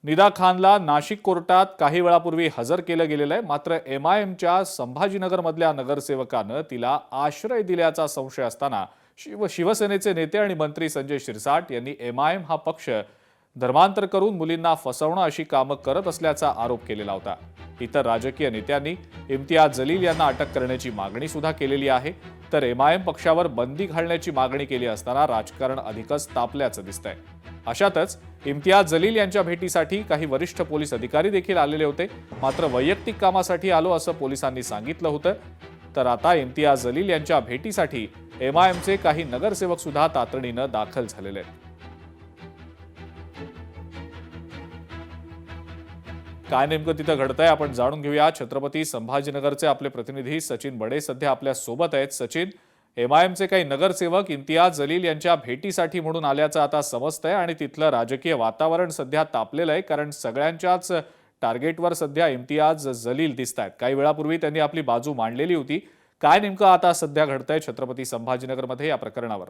निदा खानला नाशिक कोर्टात काही वेळापूर्वी हजर केलं गेलेलं आहे। मात्र एमआयएमच्या संभाजीनगरमधल्या नगरसेवकानं तिला आश्रय दिल्याचा संशय असताना शिवसेनेचे नेते आणि मंत्री संजय शिरसाट यांनी एमआयएम हा पक्ष धर्मांतर करून मुलींना फसवणं अशी कामं करत असल्याचा आरोप केलेला होता। इतर राजकीय नेत्यांनी इम्तियाज जलील यांना अटक करण्याची मागणी सुद्धा केलेली आहे। तर एमआयएम पक्षावर बंदी घालण्याची मागणी केली असताना राजकारण अधिकच तापल्याचं दिसतंय। अशातच इम्तियाज जलील यांच्या भेटीसाठी काही वरिष्ठ पोलीस अधिकारी देखील आलेले होते। मात्र वैयक्तिक कामासाठी आलो असं पोलिसांनी सांगितलं होतं। तर आता इम्तियाज जलील यांच्या भेटीसाठी एमआयएमचे काही नगरसेवक सुद्धा तातडीनं दाखल झालेले आहेत। काय नेमकं तिथं घडतंय आपण जाणून घेऊया। छत्रपती संभाजीनगरचे आपले प्रतिनिधी सचिन बडे सध्या आपल्या सोबत आहेत। सचिन, एमआयएमचे काही नगरसेवक इम्तियाज जलील यांच्या भेटीसाठी म्हणून आल्याचं आता समजतंय आणि तिथलं राजकीय वातावरण सध्या तापलेलं आहे, कारण सगळ्यांच्याच टार्गेटवर सध्या इम्तियाज जलील दिसतायत। काही वेळापूर्वी त्यांनी आपली बाजू मांडलेली होती। काय नेमकं आता सध्या घडतंय छत्रपती संभाजीनगरमध्ये या प्रकरणावर?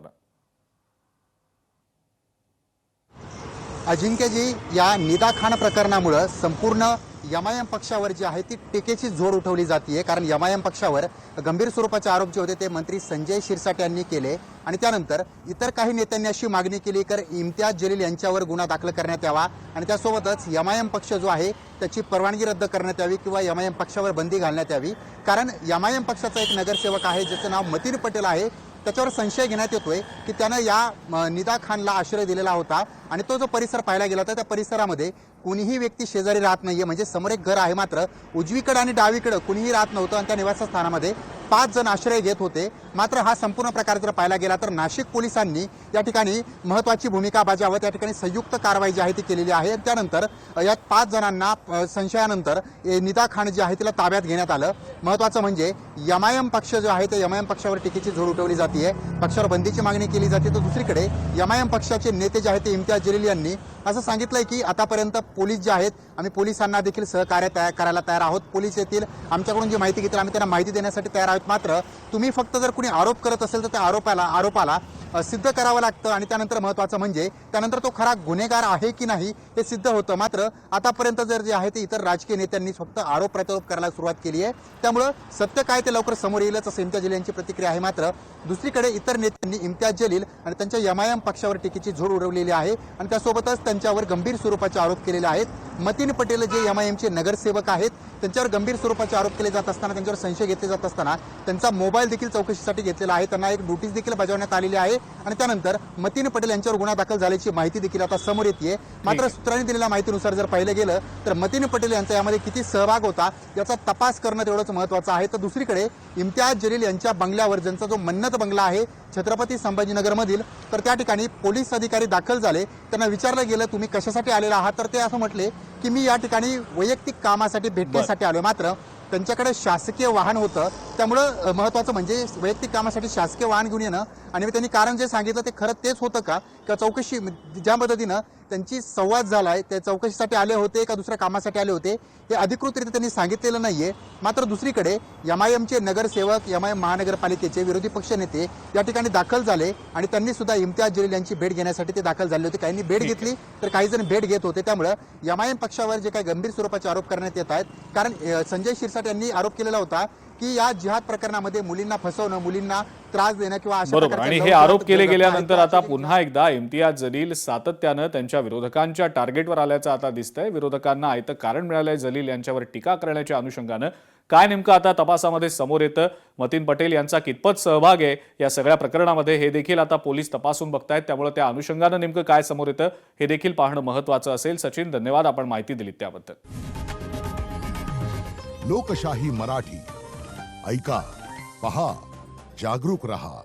अजिंक्यजी, या निदा खान प्रकरणामुळे संपूर्ण एमआयएम पक्षावर जी आहे ती टीकेची झोड उठवली जाते। कारण एमआयएम पक्षावर गंभीर स्वरूपाचे आरोप जे होते ते मंत्री संजय शिरसाट यांनी केले आणि त्यानंतर इतर काही नेत्यांनी अशी मागणी केली की इम्तियाज जलील यांच्यावर गुन्हा दाखल करण्यात यावा आणि त्यासोबतच एमआयएम पक्ष जो आहे त्याची परवानगी रद्द करण्यात यावी किंवा एमआयएम पक्षावर बंदी घालण्यात यावी। कारण एमआयएम पक्षाचा एक नगरसेवक आहे ज्याचं नाव मतीन पटेल आहे, त्याच्यावर संशय घेण्यात येतोय की त्यानं या निदा खानला आश्रय दिलेला होता आणि तो जो परिसर पाहायला गेला होता त्या परिसरामध्ये कुणीही व्यक्ती शेजारी राहत नाहीये। म्हणजे समोर एक घर आहे, मात्र उजवीकडे आणि डावीकडे कुणीही राहत नव्हतं आणि त्या निवासस्थानामध्ये 5 जण आश्रय घेत होते। मात्र हा संपूर्ण प्रकार जर पाहायला गेला तर नाशिक पोलिसांनी या ठिकाणी महत्त्वाची भूमिका बजावत या ठिकाणी संयुक्त कारवाई जी आहे ती केलेली आहे। त्यानंतर यात 5 जणांना संशयानंतर निदा खान जी आहे तिला ताब्यात घेण्यात आलं। महत्त्वाचं म्हणजे एमआयएम पक्ष जो आहे ते एमआयएम पक्षावर टीकेची झोड उठवली जाते, पक्षावर बंदीची मागणी केली जाते। तर दुसरीकडे एमआयएम पक्षाचे नेते जे आहेत ते इम्तियाज जलील यांनी असं सांगितलंय की आतापर्यंत पोलीस जे आहेत आम्ही पोलिसांना देखील सहकार्य करायला तयार आहोत। पोलीस येतील, आमच्याकडून जी माहिती घेतील आम्ही त्यांना माहिती देण्यासाठी तयार आहोत। मात्र तुम्ही फक्त जर कुणी आरोप करत असेल तर त्या आरोपाला सिद्ध करावं लागतं आणि त्यानंतर महत्त्वाचं म्हणजे त्यानंतर तो खरा गुन्हेगार आहे की नाही हे सिद्ध होतं। मात्र आतापर्यंत जर जे आहे ते इतर राजकीय नेत्यांनी फक्त आरोप प्रत्यारोप करायला सुरुवात केली आहे, त्यामुळं सत्य काय ते लवकर समोर येईलच असं इम्तियाज जलील यांची प्रतिक्रिया आहे। मात्र दुसरीकडे इतर नेत्यांनी इम्तियाज जलील आणि त्यांच्या एमआयएम पक्षावर टीकेची झोड उडवलेली आहे आणि त्यासोबतच त्यांच्यावर गंभीर स्वरूपाचे आरोप केलेले आहेत। मतीन पटेल जे एमआयएमचे नगरसेवक आहेत त्यांच्यावर गंभीर स्वरूपाचे आरोप केले जात असताना, त्यांच्यावर संशय घेतले जात असताना त्यांचा मोबाईल देखील चौकशीसाठी घेतलेला आहे, त्यांना एक नोटीस देखील बजावण्यात आलेली आहे आणि त्यानंतर मतीन पटेल यांच्यावर गुन्हा दाखल झाल्याची माहिती देखील आता समोर येते। मात्र सूत्रांनी दिलेल्या माहितीनुसार जर पाहिलं गेलं तर मतीन पटेल यांचा यामध्ये किती सहभाग होता याचा तपास करणं तेवढंच महत्त्वाचं आहे। तर दुसरीकडे इम्तियाज जलील यांच्या बंगल्यावर ज्यांचा जो मन्नत बंगला आहे छत्रपती संभाजीनगरमधील, तर त्या ठिकाणी पोलीस अधिकारी दाखल झाले। त्यांना विचारलं गेलं तुम्ही कशासाठी आलेला आहात, तर ते असं म्हटले की मी या ठिकाणी वैयक्तिक कामासाठी भेटण्यासाठी आलोय। मात्र त्यांच्याकडे शासकीय वाहन होतं, त्यामुळं महत्त्वाचं म्हणजे वैयक्तिक कामासाठी शासकीय वाहन घेऊन येणं आणि त्यांनी कारण जे सांगितलं ते खरं तेच होतं का, चौकशी ज्या पद्धतीनं त्यांची संवाद झालाय त्या चौकशीसाठी आले होते का दुसऱ्या कामासाठी आले होते हे अधिकृतरित्या त्यांनी सांगितलेलं नाहीये। मात्र दुसरीकडे एमआयएमचे नगरसेवक, एमआयएम महानगरपालिकेचे विरोधी पक्षनेते या ठिकाणी दाखल झाले आणि त्यांनी सुद्धा इम्तियाज जलील यांची भेट घेण्यासाठी ते दाखल झाले होते। काहींनी भेट घेतली तर काही जण भेट घेत होते। त्यामुळे एमआयएम पक्षावर जे काही गंभीर स्वरूपाचे आरोप करण्यात येत आहेत, कारण संजय शिरसाट यांनी आरोप केलेला होता की या जिहाद प्रकरणामध्ये मुलींना फसवणं, मुलींना त्रास देणं किंवा अशा बरोबर, आणि हे आरोप केले गेल्यानंतर आता पुन्हा एकदा इम्तियाज जलील सातत्यानं त्यांच्या विरोधकांच्या टार्गेटवर आल्याचं आता दिसतंय। विरोधकांना आयतं कारण मिळालंय जलील यांच्यावर टीका करण्याच्या अनुषंगानं। काय नेमकं आता तपासामध्ये समोर येतं, मतीन पटेल यांचा कितपत सहभाग आहे या सगळ्या प्रकरणामध्ये हे देखील आता पोलीस तपासून बघतायत। त्यामुळे त्या अनुषंगानं नेमकं काय समोर येतं हे देखील पाहणं महत्त्वाचं असेल। सचिन, धन्यवाद, आपण माहिती दिलीत त्याबद्दल। लोकशाही मराठी ऐका, पहा, जागरूक रहा।